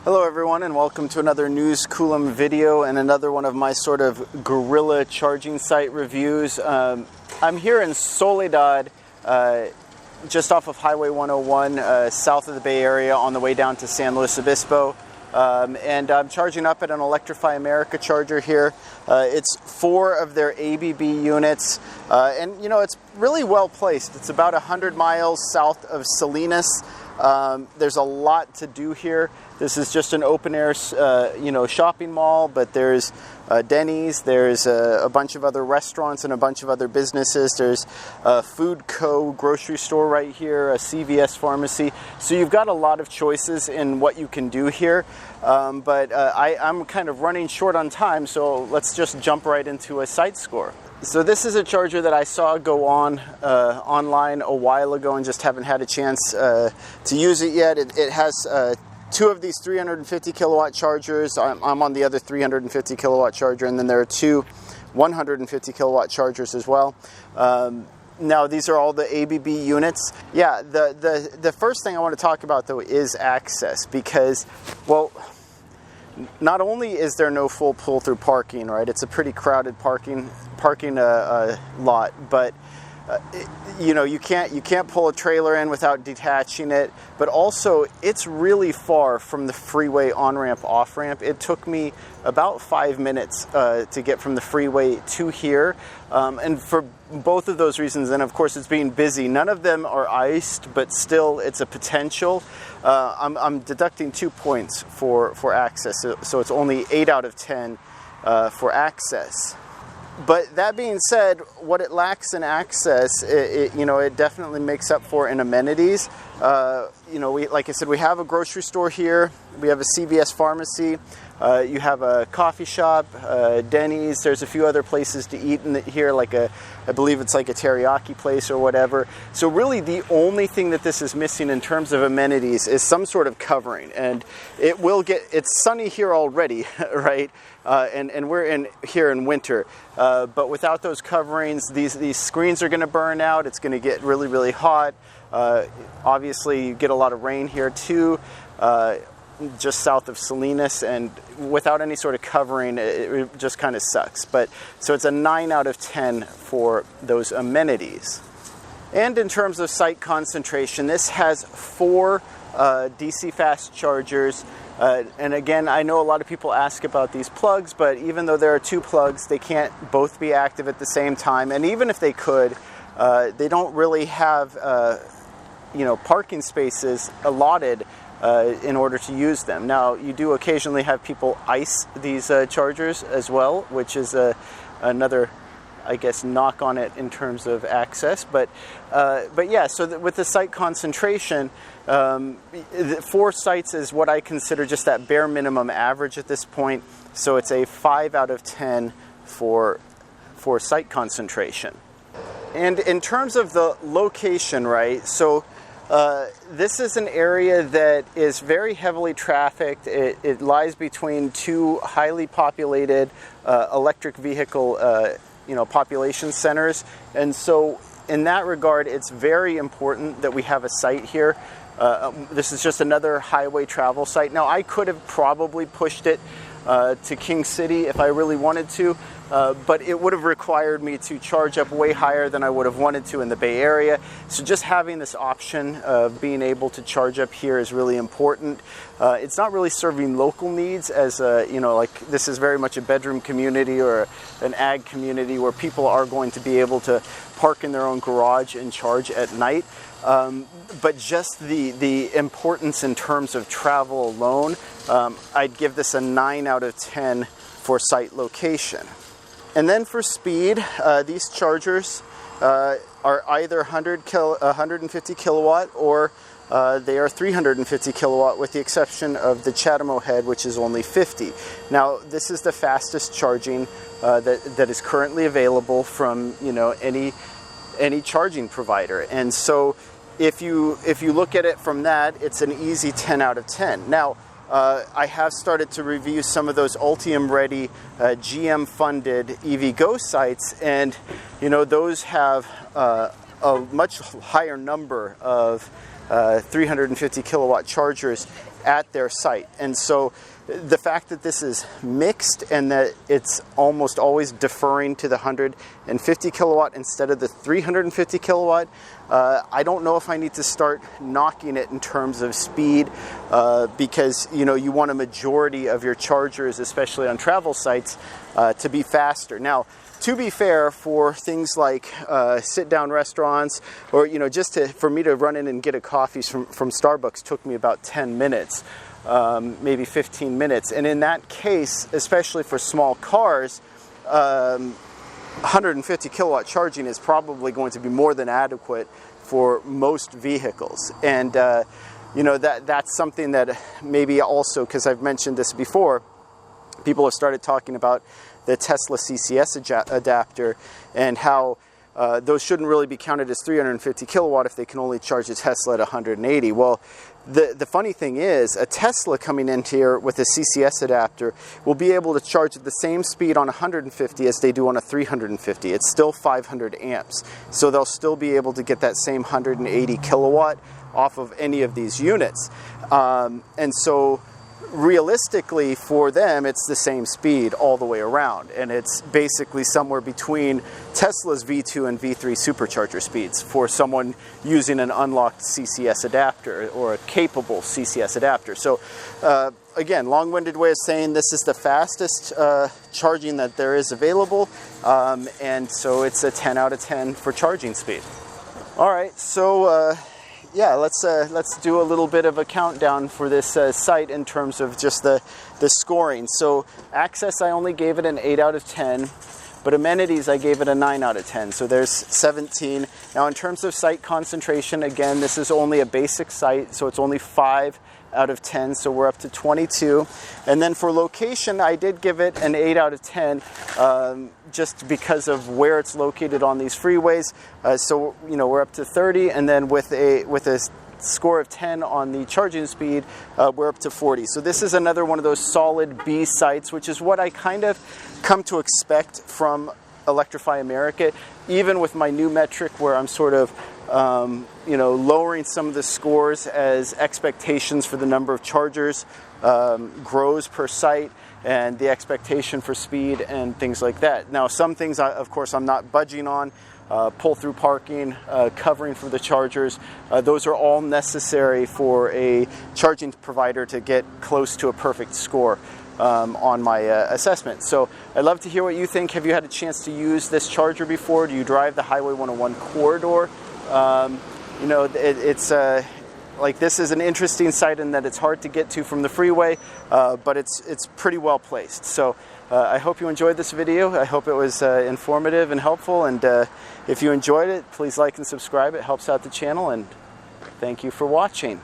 Hello everyone, and welcome to another News Coolum video and another one of my sort of guerrilla charging site reviews. I'm here in Soledad, just off of Highway 101, south of the Bay Area on the way down to San Luis Obispo. And I'm charging up at an Electrify America charger here. It's 4 of their ABB units, and you know, it's really well placed. It's about 100 miles south of Salinas. There's a lot to do here. This is just an open air, shopping mall, but there's Denny's, there's a bunch of other restaurants and a bunch of other businesses. There's a Food Co. grocery store right here, a CVS pharmacy. So you've got a lot of choices in what you can do here. But I'm kind of running short on time, so let's just jump right into a site score. So this is a charger that I saw go on online a while ago and just haven't had a chance to use it yet. It has 2 of these 350 kilowatt chargers. I'm on the other 350 kilowatt charger, and then there are 2 150 kilowatt chargers as well. Now these are all the ABB units. Yeah, the first thing I want to talk about though is access, because, well, not only is there no full pull-through parking, right? It's a pretty crowded parking lot, but you can't pull a trailer in without detaching it. But also, it's really far from the freeway on-ramp, off-ramp. It took me about 5 minutes to get from the freeway to here, and for both of those reasons, and of course it's being busy, none of them are iced, but still it's a potential. I'm deducting 2 points for access, so it's only 8 out of 10 for access. But that being said, what it lacks in access, it definitely makes up for in amenities. Like I said, we have a grocery store here. We have a CVS pharmacy. You have a coffee shop, Denny's. There's a few other places to eat here, I believe it's like a teriyaki place or whatever. So really the only thing that this is missing in terms of amenities is some sort of covering. And it's sunny here already, right? And we're here in winter. But without those coverings, these screens are going to burn out. It's going to get really, really hot. Obviously, you get a lot of rain here too, just south of Salinas, and without any sort of covering, it just kind of sucks. So it's a 9 out of 10 for those amenities. And in terms of site concentration, this has 4 DC fast chargers. And again, I know a lot of people ask about these plugs, but even though there are 2 plugs, they can't both be active at the same time. And even if they could, they don't really have parking spaces allotted in order to use them. Now, you do occasionally have people ice these chargers as well, which is another, I guess, knock on it in terms of access. But yeah, so with the site concentration, 4 sites is what I consider just that bare minimum average at this point. So it's a 5 out of 10 for site concentration. And in terms of the location, right, so this is an area that is very heavily trafficked. It lies between 2 highly populated electric vehicle population centers. And so in that regard, it's very important that we have a site here. This is just another highway travel site. Now, I could have probably pushed it to King City if I really wanted to, but it would have required me to charge up way higher than I would have wanted to in the Bay Area. So just having this option of being able to charge up here is really important. It's not really serving local needs, as like this is very much a bedroom community or an ag community where people are going to be able to park in their own garage and charge at night. But just the importance in terms of travel alone, I'd give this a 9 out of 10 for site location. And then for speed, these chargers are either 150 kilowatt or they are 350 kilowatt, with the exception of the CHAdeMO head, which is only 50. Now, this is the fastest charging that is currently available from any charging provider. And so if you look at it from that, it's an easy 10 out of 10. Now, I have started to review some of those Ultium-ready, GM-funded EVgo sites, and those have a much higher number of 350 kilowatt chargers at their site. And so the fact that this is mixed and that it's almost always deferring to the 150 kilowatt instead of the 350 kilowatt, I don't know if I need to start knocking it in terms of speed, because you want a majority of your chargers, especially on travel sites, to be faster. Now, to be fair, for things like sit-down restaurants, or just for me to run in and get a coffee from Starbucks took me about 10 minutes, maybe 15 minutes. And in that case, especially for small cars, 150 kilowatt charging is probably going to be more than adequate for most vehicles. And that's something that maybe also, because I've mentioned this before, people have started talking about the Tesla CCS adapter and how those shouldn't really be counted as 350 kilowatt if they can only charge a Tesla at 180. Well, the funny thing is, a Tesla coming in here with a CCS adapter will be able to charge at the same speed on 150 as they do on a 350. It's still 500 amps. So they'll still be able to get that same 180 kilowatt off of any of these units. And so realistically for them, it's the same speed all the way around, and it's basically somewhere between Tesla's V2 and V3 supercharger speeds for someone using an unlocked CCS adapter or a capable CCS adapter. So again, long-winded way of saying this is the fastest charging that there is available, and so it's a 10 out of 10 for charging speed. All right, so yeah, let's do a little bit of a countdown for this site in terms of just the scoring. So access, I only gave it an 8 out of 10, but amenities, I gave it a 9 out of 10. So there's 17. Now in terms of site concentration, again, this is only a basic site, so it's only 5 out of 10, so we're up to 22. And then for location, I did give it an 8 out of 10, just because of where it's located on these freeways. So we're up to 30, and then with a score of 10 on the charging speed, we're up to 40. So this is another one of those solid B sites, which is what I kind of come to expect from Electrify America, even with my new metric where I'm sort of lowering some of the scores as expectations for the number of chargers grows per site, and the expectation for speed and things like that. Now, some things, of course, I'm not budging on. Pull-through parking, covering for the chargers, those are all necessary for a charging provider to get close to a perfect score on my assessment. So I'd love to hear what you think. Have you had a chance to use this charger before? Do you drive the Highway 101 corridor? It's like, this is an interesting site in that it's hard to get to from the freeway, but it's pretty well placed. So I hope you enjoyed this video. I hope it was informative and helpful, and if you enjoyed it, please like and subscribe. It helps out the channel, and thank you for watching.